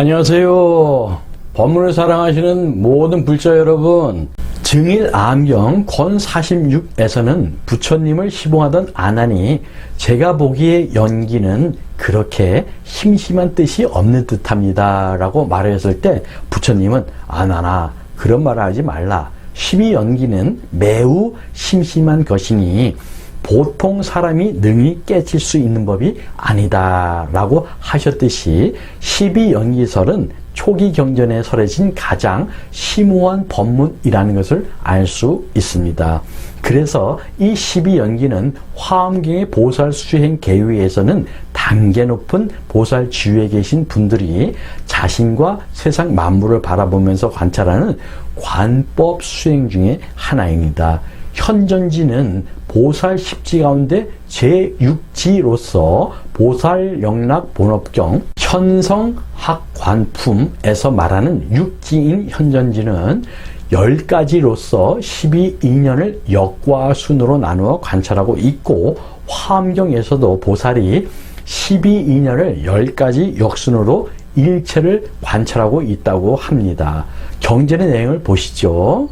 안녕하세요. 법문을 사랑하시는 모든 불자 여러분, 증일암경 권 46에서는 부처님을 시봉하던 아난이 제가 보기에 연기는 그렇게 심심한 뜻이 없는 듯합니다 라고 말했을 때 부처님은 아난아, 그런 말을 하지 말라. 12연기는 매우 심심한 것이니 보통 사람이 능히 깨칠 수 있는 법이 아니다 라고 하셨듯이 12연기설은 초기 경전에 설해진 가장 심오한 법문이라는 것을 알 수 있습니다. 그래서 이 12연기는 화엄경의 보살 수행 계위에서는 단계 높은 보살 지위에 계신 분들이 자신과 세상 만물을 바라보면서 관찰하는 관법 수행 중에 하나입니다. 현전지는 보살 10지 가운데 제6지로서 보살영락 본업경 현성학관품에서 말하는 6지인 현전지는 10가지로서 12인연을 역과 순으로 나누어 관찰하고 있고, 화엄경에서도 보살이 12인연을 10가지 역순으로 일체를 관찰하고 있다고 합니다. 경전의 내용을 보시죠.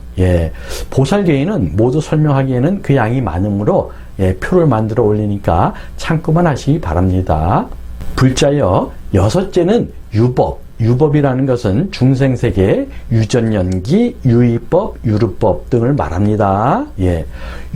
보살계의는 모두 설명하기에는 그 양이 많으므로 표를 만들어 올리니까 참고만 하시기 바랍니다. 불자여, 여섯째는 유법. 유법이라는 것은 중생세계, 유전연기, 유의법, 유르법 등을 말합니다.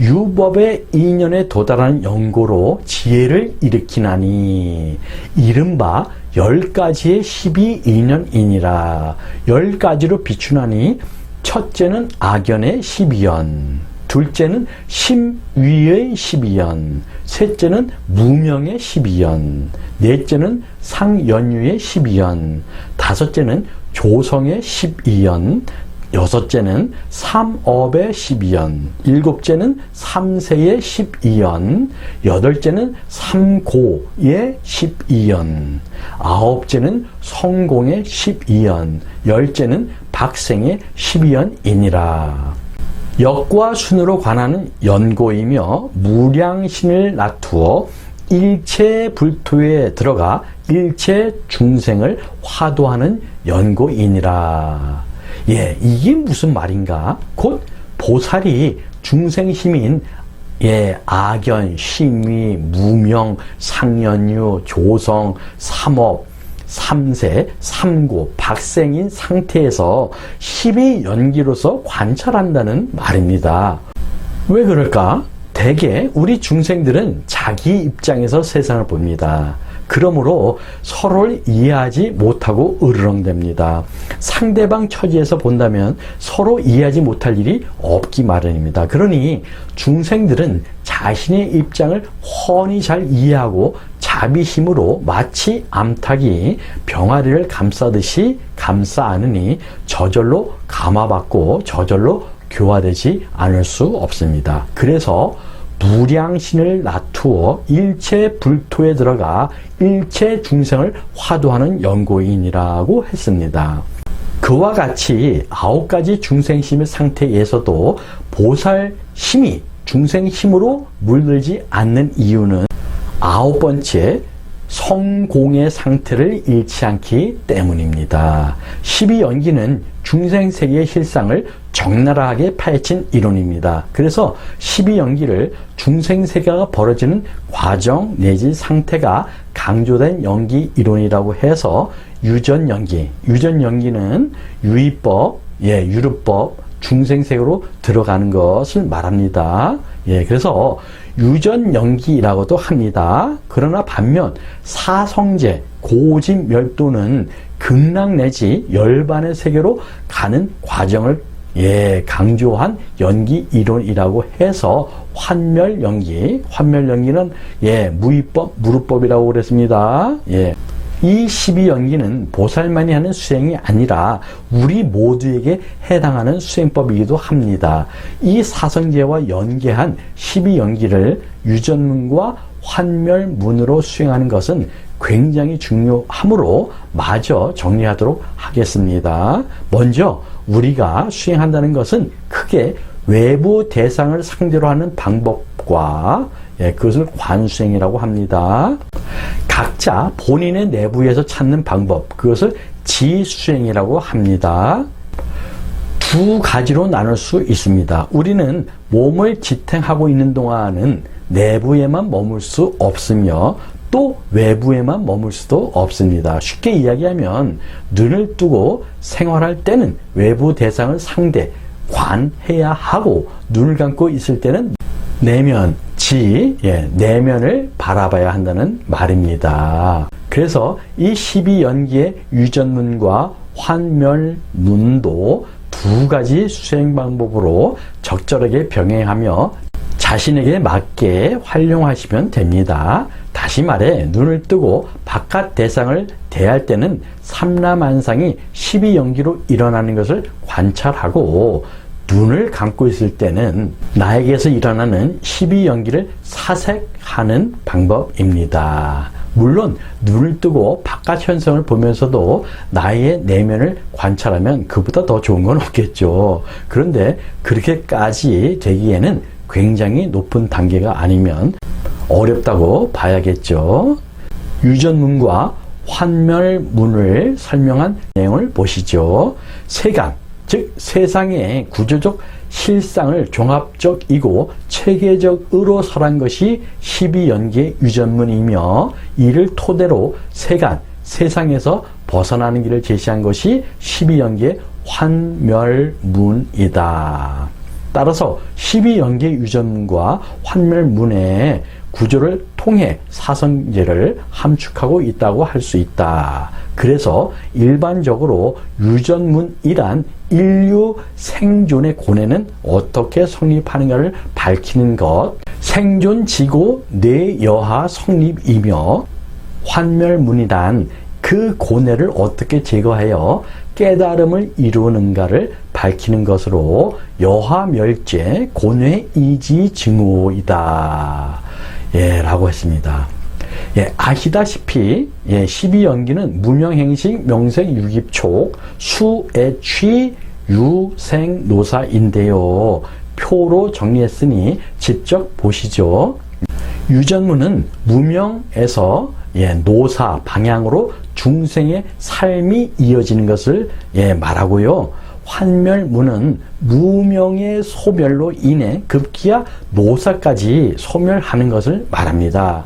유법의 인연에 도달하는 연고로 지혜를 일으키나니 이른바 10가지의 12인연이니라. 10가지로 비추나니 첫째는 악연의 12연, 둘째는 심위의 12연, 셋째는 무명의 12연, 넷째는 상연유의 12연, 다섯째는 조성의 12연, 여섯째는 삼업의 12연, 일곱째는 삼세의 12연, 여덟째는 삼고의 12연, 아홉째는 성공의 12연, 열째는 박생의 12연이니라. 역과 순으로 관하는 연고이며 무량신을 나투어 일체 불토에 들어가 일체 중생을 화도하는 연고이니라. 이게 무슨 말인가? 곧 보살이 중생심인 악연, 심위, 무명, 상연유, 조성, 삼업, 삼세, 삼고, 박생인 상태에서 12연기로서 관찰한다는 말입니다. 왜 그럴까? 대개 우리 중생들은 자기 입장에서 세상을 봅니다. 그러므로 서로를 이해하지 못하고 으르렁댑니다. 상대방 처지에서 본다면 서로 이해하지 못할 일이 없기 마련입니다. 그러니 중생들은 자신의 입장을 훤히 잘 이해하고 자비심으로 마치 암탉이 병아리를 감싸듯이 감싸 안으니 저절로 감화받고 저절로 교화되지 않을 수 없습니다. 그래서 무량신을 나투어 일체 불토에 들어가 일체 중생을 화도하는 연고인이라고 했습니다. 그와 같이 9가지 중생심의 상태에서도 보살심이 중생심으로 물들지 않는 이유는 9번째 성공의 상태를 잃지 않기 때문입니다. 12연기는 중생세계의 실상을 적나라하게 파헤친 이론입니다. 그래서 12연기를 중생세계가 벌어지는 과정 내지 상태가 강조된 연기 이론이라고 해서 유전연기, 유전연기는 유의법, 유르법, 중생세계로 들어가는 것을 말합니다. 그래서 유전연기라고도 합니다. 그러나 반면 사성제, 고집멸도는 극락 내지 열반의 세계로 가는 과정을 강조한 연기 이론이라고 해서 환멸연기, 환멸연기는 무의법, 무르법이라고 그랬습니다. 이 12연기는 보살만이 하는 수행이 아니라 우리 모두에게 해당하는 수행법이기도 합니다. 이 사성제와 연계한 12연기를 유전문과 환멸문으로 수행하는 것은 굉장히 중요하므로 마저 정리하도록 하겠습니다. 먼저 우리가 수행한다는 것은 크게 외부 대상을 상대로 하는 방법과 그것을 관수행이라고 합니다. 각자 본인의 내부에서 찾는 방법, 그것을 지수행이라고 합니다. 두 가지로 나눌 수 있습니다. 우리는 몸을 지탱하고 있는 동안은 내부에만 머물 수 없으며 또 외부에만 머물 수도 없습니다. 쉽게 이야기하면 눈을 뜨고 생활할 때는 외부 대상을 상대 관해야 하고, 눈을 감고 있을 때는 내면을 바라봐야 한다는 말입니다. 그래서 이 12연기의 유전문과 환멸문도 두 가지 수행 방법으로 적절하게 병행하며 자신에게 맞게 활용하시면 됩니다. 다시 말해, 눈을 뜨고 바깥 대상을 대할 때는 삼라만상이 12연기로 일어나는 것을 관찰하고, 눈을 감고 있을 때는 나에게서 일어나는 12연기를 사색하는 방법입니다. 물론 눈을 뜨고 바깥 현상을 보면서도 나의 내면을 관찰하면 그보다 더 좋은 건 없겠죠. 그런데 그렇게까지 되기에는 굉장히 높은 단계가 아니면 어렵다고 봐야겠죠. 유전문과 환멸문을 설명한 내용을 보시죠. 세간, 즉 세상의 구조적 실상을 종합적이고 체계적으로 설한 것이 12연기의 유전문이며, 이를 토대로 세간, 세상에서 벗어나는 길을 제시한 것이 12연기의 환멸문이다. 따라서 12연기의 유전문과 환멸문의 구조를 통해 사성제를 함축하고 있다고 할 수 있다. 그래서 일반적으로 유전문이란 인류 생존의 고뇌는 어떻게 성립하는가를 밝히는 것, 생존지고 뇌여하 성립이며, 환멸문이란 그 고뇌를 어떻게 제거하여 깨달음을 이루는가를 밝히는 것으로 여하멸제 고뇌이지 증오이다. 라고 했습니다. 아시다시피 12연기는 무명행식 명색유깁촉 수애취 유생노사인데요. 표로 정리했으니 직접 보시죠. 유전문은 무명에서 노사 방향으로 중생의 삶이 이어지는 것을 말하고요. 환멸문은 무명의 소멸로 인해 급기야 노사까지 소멸하는 것을 말합니다.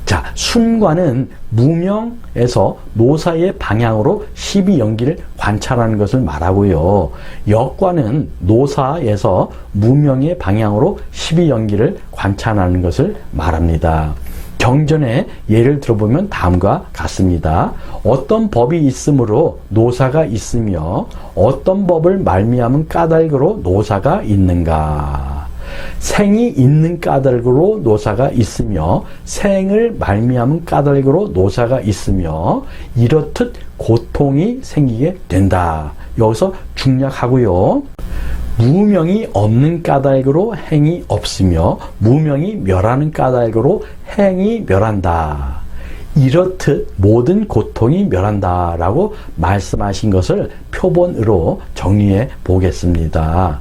자, 순관은 무명에서 노사의 방향으로 12연기를 관찰하는 것을 말하고요. 역관은 노사에서 무명의 방향으로 12연기를 관찰하는 것을 말합니다. 경전의 예를 들어보면 다음과 같습니다. 어떤 법이 있으므로 노사가 있으며 어떤 법을 말미암은 까닭으로 노사가 있는가? 생이 있는 까닭으로 노사가 있으며 생을 말미암은 까닭으로 노사가 있으며 이렇듯 고통이 생기게 된다. 여기서 중략하고요. 무명이 없는 까닭으로 행이 없으며 무명이 멸하는 까닭으로 행이 멸한다. 이렇듯 모든 고통이 멸한다 라고 말씀하신 것을 표본으로 정리해 보겠습니다.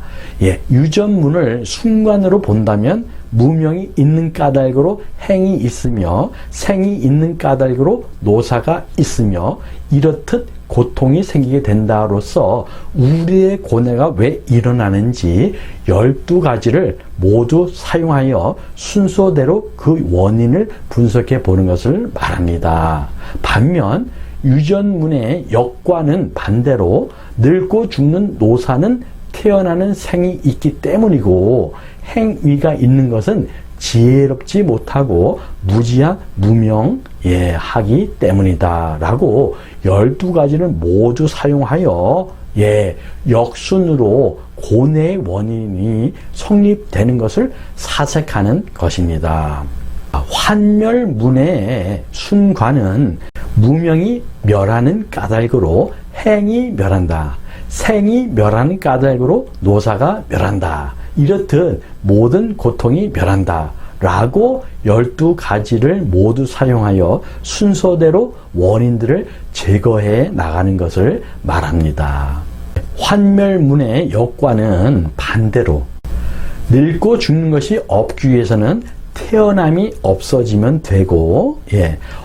유전문을 순관으로 본다면 무명이 있는 까닭으로 행이 있으며 생이 있는 까닭으로 노사가 있으며 이렇듯 고통이 생기게 된다로서 우리의 고뇌가 왜 일어나는지 12가지를 모두 사용하여 순서대로 그 원인을 분석해 보는 것을 말합니다. 반면 유전문의 역과는 반대로 늙고 죽는 노사는 태어나는 생이 있기 때문이고 행위가 있는 것은 지혜롭지 못하고 무지한 무명하기 때문이다 라고 12가지를 모두 사용하여 역순으로 고뇌의 원인이 성립되는 것을 사색하는 것입니다. 환멸문의 순관은 무명이 멸하는 까닭으로 행이 멸한다. 생이 멸하는 까닭으로 노사가 멸한다. 이렇듯 모든 고통이 멸한다. 라고 12가지를 모두 사용하여 순서대로 원인들을 제거해 나가는 것을 말합니다. 환멸문의 역과는 반대로 늙고 죽는 것이 없기 위해서는 태어남이 없어지면 되고,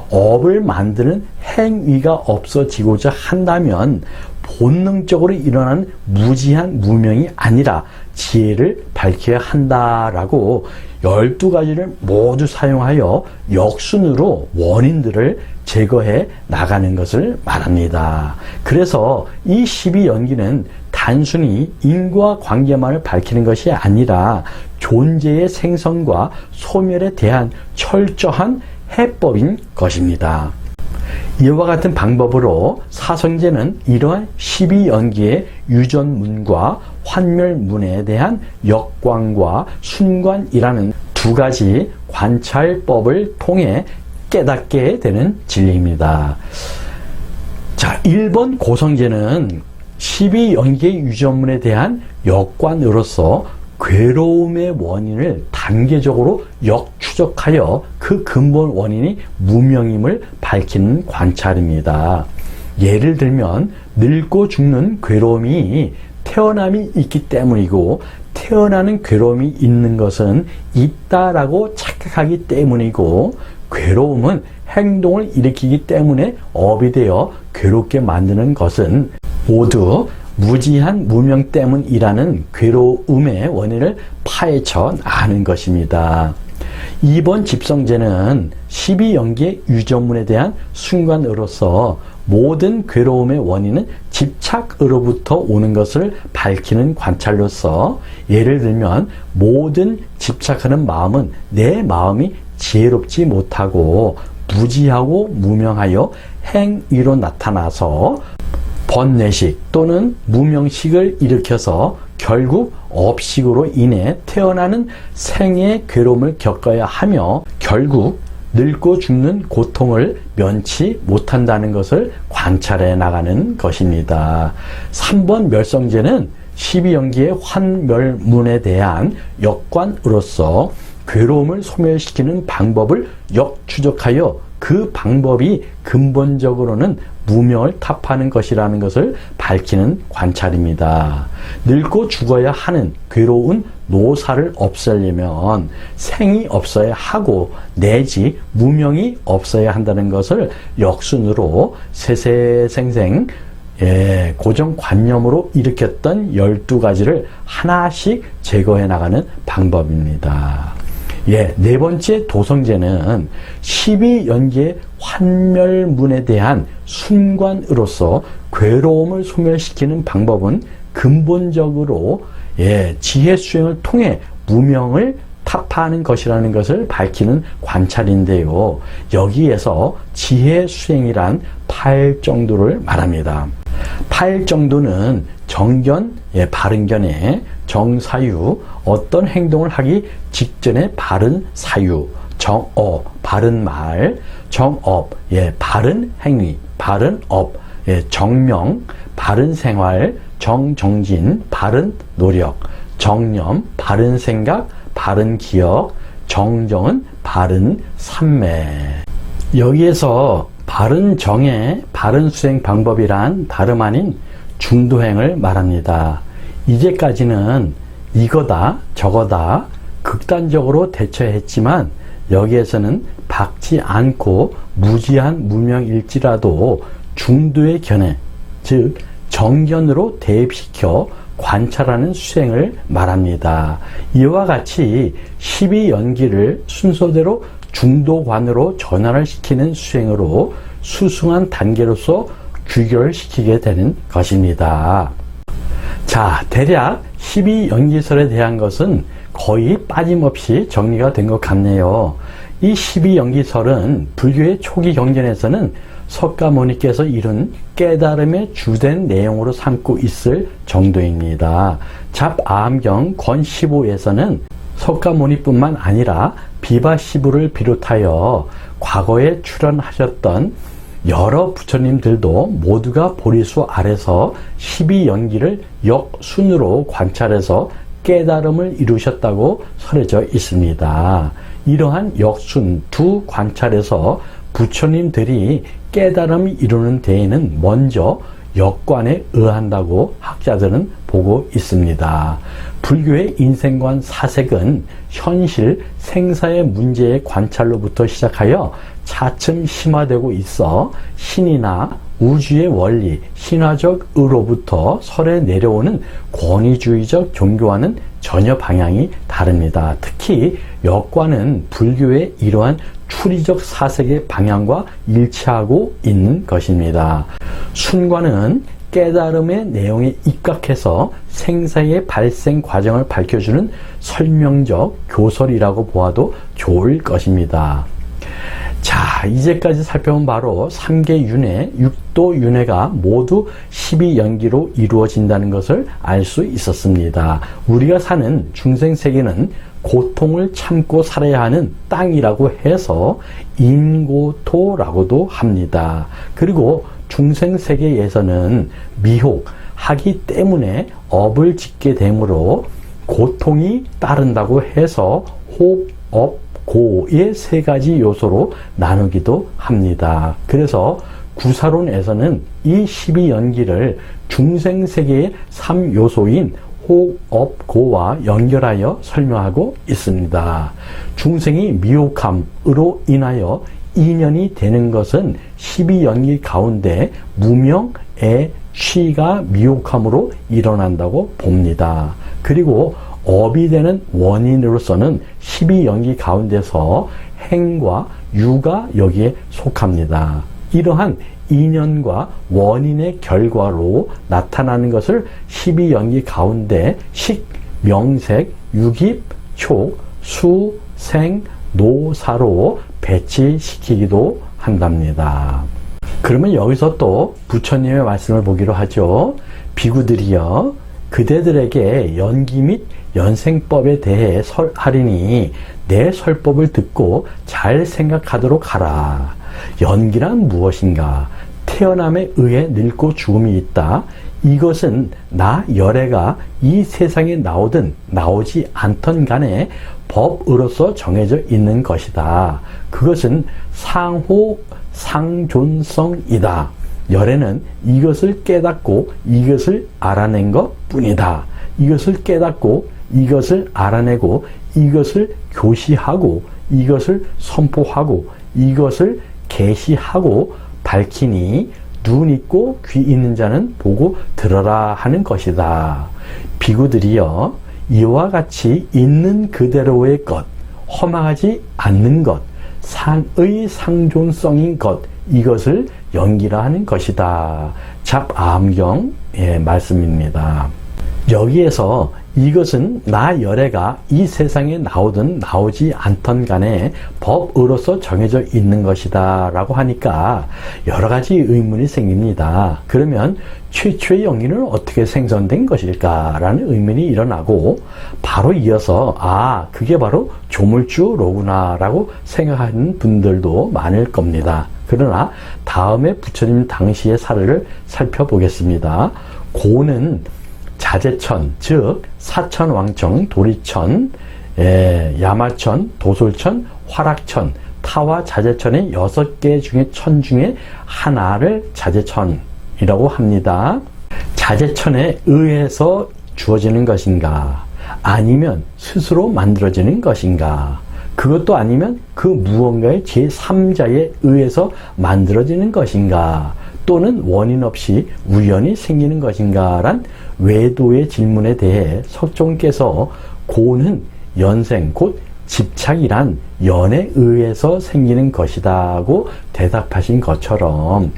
업을 만드는 행위가 없어지고자 한다면 본능적으로 일어나는 무지한 무명이 아니라 지혜를 밝혀야 한다라고 12가지를 모두 사용하여 역순으로 원인들을 제거해 나가는 것을 말합니다. 그래서 이 12연기는 단순히 인과 관계만을 밝히는 것이 아니라 존재의 생성과 소멸에 대한 철저한 해법인 것입니다. 이와 같은 방법으로 사성제는 이러한 12연기의 유전문과 환멸문에 대한 역관과 순관이라는 두 가지 관찰법을 통해 깨닫게 되는 진리입니다. 자, 1번 고성제는 12연기의 유전문에 대한 역관으로서 괴로움의 원인을 단계적으로 역추적하여 그 근본 원인이 무명임을 밝히는 관찰입니다. 예를 들면 늙고 죽는 괴로움이 태어남이 있기 때문이고 태어나는 괴로움이 있는 것은 있다라고 착각하기 때문이고 괴로움은 행동을 일으키기 때문에 업이 되어 괴롭게 만드는 것은 모두 무지한 무명 때문이라는 괴로움의 원인을 파헤쳐 나가는 것입니다. 2번 집성제는 12연기의 유전문에 대한 순관으로서 모든 괴로움의 원인은 집착으로부터 오는 것을 밝히는 관찰로서 예를 들면 모든 집착하는 마음은 내 마음이 지혜롭지 못하고 무지하고 무명하여 행위로 나타나서 번뇌식 또는 무명식을 일으켜서 결국 업식으로 인해 태어나는 생의 괴로움을 겪어야 하며 결국 늙고 죽는 고통을 면치 못한다는 것을 관찰해 나가는 것입니다. 3번 멸성제는 12연기의 환멸문에 대한 역관으로서 괴로움을 소멸시키는 방법을 역추적하여 그 방법이 근본적으로는 무명을 타파하는 것이라는 것을 밝히는 관찰입니다. 늙고 죽어야 하는 괴로운 노사를 없애려면 생이 없어야 하고 내지 무명이 없어야 한다는 것을 역순으로 세세생생 고정관념으로 일으켰던 12가지를 하나씩 제거해 나가는 방법입니다. 네 번째 도성제는 12연기의 환멸문에 대한 순관으로서 괴로움을 소멸시키는 방법은 근본적으로 지혜 수행을 통해 무명을 타파하는 것이라는 것을 밝히는 관찰인데요. 여기에서 지혜 수행이란 8정도를 말합니다. 8정도는 정견, 바른견에 정사유, 어떤 행동을 하기 직전에 바른 사유, 정어, 바른 말, 정업, 바른 행위, 바른 업, 정명, 바른 생활, 정정진, 바른 노력, 정념, 바른 생각, 바른 기억, 정정은 바른 삼매. 여기에서 바른 정의 바른 수행 방법이란 다름 아닌 중도행을 말합니다. 이제까지는 이거다 저거다 극단적으로 대처했지만 여기에서는 박지 않고 무지한 무명일지라도 중도의 견해, 즉 정견으로 대입시켜 관찰하는 수행을 말합니다. 이와 같이 12연기를 순서대로 중도관으로 전환을 시키는 수행으로 수승한 단계로서 규결시키게 되는 것입니다. 자, 대략 12연기설에 대한 것은 거의 빠짐없이 정리가 된 것 같네요. 이 12연기설은 불교의 초기 경전에서는 석가모니께서 이룬 깨달음의 주된 내용으로 삼고 있을 정도입니다. 잡아암경 권 15에서는 석가모니뿐만 아니라 비바시부를 비롯하여 과거에 출연하셨던 여러 부처님들도 모두가 보리수 아래서 12연기를 역순으로 관찰해서 깨달음을 이루셨다고 설해져 있습니다. 이러한 역순 두 관찰에서 부처님들이 깨달음을 이루는 데에는 먼저 역관에 의한다고 학자들은 보고 있습니다. 불교의 인생관 사색은 현실 생사의 문제의 관찰로부터 시작하여 차츰 심화되고 있어 신이나 우주의 원리, 신화적 의로부터 설에 내려오는 권위주의적 종교와는 전혀 방향이 다릅니다. 특히 역과는 불교의 이러한 추리적 사색의 방향과 일치하고 있는 것입니다. 순과는 깨달음의 내용에 입각해서 생사의 발생 과정을 밝혀주는 설명적 교설이라고 보아도 좋을 것입니다. 자, 이제까지 살펴본 바로 3계 윤회, 6도 윤회가 모두 12연기로 이루어진다는 것을 알 수 있었습니다. 우리가 사는 중생세계는 고통을 참고 살아야 하는 땅이라고 해서 인고토라고도 합니다. 그리고 중생세계에서는 미혹하기 때문에 업을 짓게 되므로 고통이 따른다고 해서 혹, 업, 고의 세 가지 요소로 나누기도 합니다. 그래서 구사론에서는 이 12연기를 중생세계의 3요소인 혹, 업, 고와 연결하여 설명하고 있습니다. 중생이 미혹함으로 인하여 인연이 되는 것은 12연기 가운데 무명의 취가 미혹함으로 일어난다고 봅니다. 그리고 업이 되는 원인으로서는 12연기 가운데서 행과 유가 여기에 속합니다. 이러한 인연과 원인의 결과로 나타나는 것을 12연기 가운데 식, 명색, 유깁, 촉, 수, 생, 노사로 배치시키기도 한답니다. 그러면 여기서 또 부처님의 말씀을 보기로 하죠. 비구들이여 그대들에게 연기 및 연생법에 대해 설하리니 내 설법을 듣고 잘 생각하도록 하라. 연기란 무엇인가? 태어남에 의해 늙고 죽음이 있다. 이것은 나 열애가 이 세상에 나오든 나오지 않던 간에 법으로서 정해져 있는 것이다. 그것은 상호 상존성이다. 열애는 이것을 깨닫고 이것을 알아낸 것 뿐이다. 이것을 깨닫고 이것을 알아내고 이것을 교시하고 이것을 선포하고 이것을 계시하고 밝히니 눈 있고 귀 있는 자는 보고 들어라 하는 것이다. 비구들이여 이와 같이 있는 그대로의 것, 허망하지 않는 것, 상의 상존성인 것, 이것을 연기라 하는 것이다. 잡암경의 말씀입니다. 여기에서 이것은 나 열애가 이 세상에 나오든 나오지 않던 간에 법으로서 정해져 있는 것이다 라고 하니까 여러 가지 의문이 생깁니다. 그러면 최초의 연기는 어떻게 생성된 것일까 라는 의문이 일어나고 바로 이어서 그게 바로 조물주로구나 라고 생각하는 분들도 많을 겁니다. 그러나 다음에 부처님 당시의 사례를 살펴보겠습니다. 고는 자재천, 즉 사천왕청, 도리천, 야마천, 도솔천, 화락천, 타와 자재천의 6개 중에 천 중에 하나를 자재천이라고 합니다. 자재천에 의해서 주어지는 것인가? 아니면 스스로 만들어지는 것인가? 그것도 아니면 그 무언가의 제3자에 의해서 만들어지는 것인가? 또는 원인 없이 우연히 생기는 것인가? 란 외도의 질문에 대해 석종께서 고는 연생 곧 집착이란 연에 의해서 생기는 것이다고 대답하신 것처럼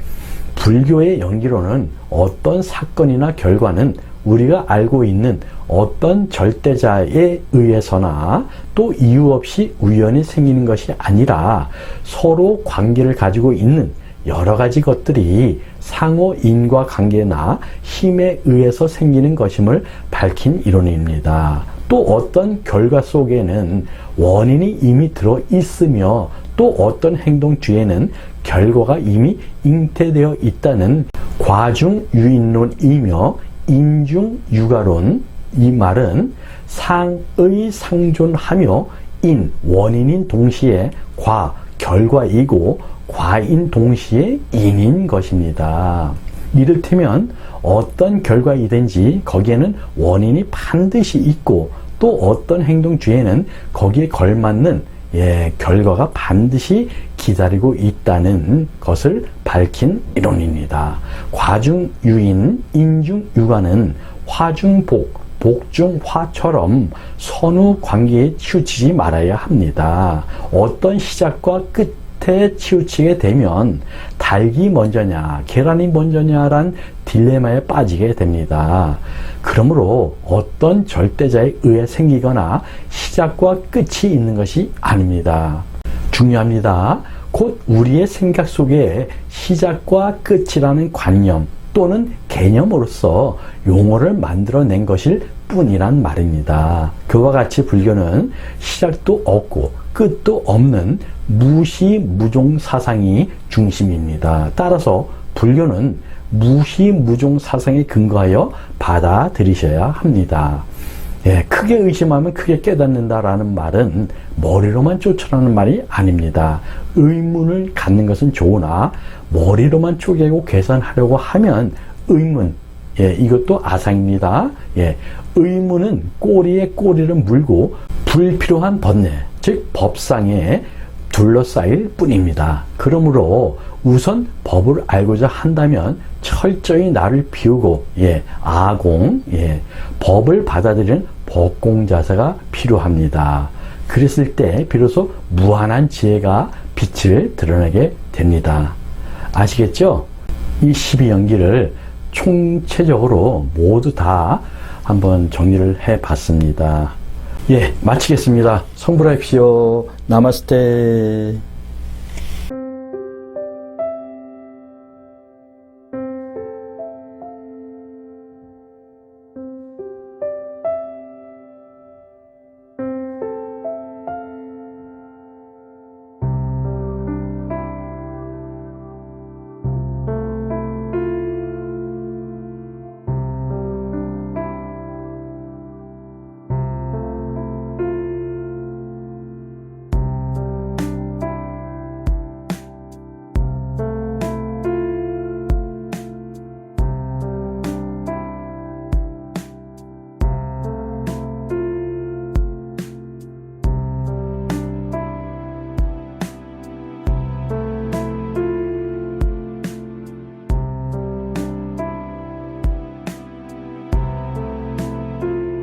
불교의 연기로는 어떤 사건이나 결과는 우리가 알고 있는 어떤 절대자에 의해서나 또 이유 없이 우연히 생기는 것이 아니라 서로 관계를 가지고 있는 여러 가지 것들이 상호 인과관계나 힘에 의해서 생기는 것임을 밝힌 이론입니다. 또 어떤 결과 속에는 원인이 이미 들어 있으며 또 어떤 행동 뒤에는 결과가 이미 잉태되어 있다는 과중유인론이며 인중유가론, 이 말은 상의 상존하며 인, 원인인 동시에 과, 결과이고 과인 동시에 인인 것입니다. 이를테면 어떤 결과이든지 거기에는 원인이 반드시 있고 또 어떤 행동 뒤에는 거기에 걸맞는 결과가 반드시 기다리고 있다는 것을 밝힌 이론입니다. 과중유인, 인중유과는 화중복, 복중화처럼 선후 관계에 치우치지 말아야 합니다. 어떤 시작과 끝에 치우치게 되면 닭이 먼저냐, 계란이 먼저냐란 딜레마에 빠지게 됩니다. 그러므로 어떤 절대자에 의해 생기거나 시작과 끝이 있는 것이 아닙니다. 중요합니다. 곧 우리의 생각 속에 시작과 끝이라는 관념 또는 개념으로서 용어를 만들어낸 것일 뿐이란 말입니다. 그와 같이 불교는 시작도 없고 끝도 없는 무시무종 사상이 중심입니다. 따라서 불교는 무시무종 사상에 근거하여 받아들이셔야 합니다. 크게 의심하면 크게 깨닫는다라는 말은 머리로만 쫓으라는 말이 아닙니다. 의문을 갖는 것은 좋으나 머리로만 쪼개고 계산하려고 하면 의문, 이것도 아상입니다. 의문은 꼬리에 꼬리를 물고 불필요한 번뇌, 즉 법상에 둘러싸일 뿐입니다. 그러므로 우선 법을 알고자 한다면 철저히 나를 비우고 아공, 법을 받아들이는 법공자세가 필요합니다. 그랬을 때 비로소 무한한 지혜가 빛을 드러내게 됩니다. 아시겠죠? 이 12연기를 총체적으로 모두 다 한번 정리를 해봤습니다. 마치겠습니다. 성불하십시오. 나마스테.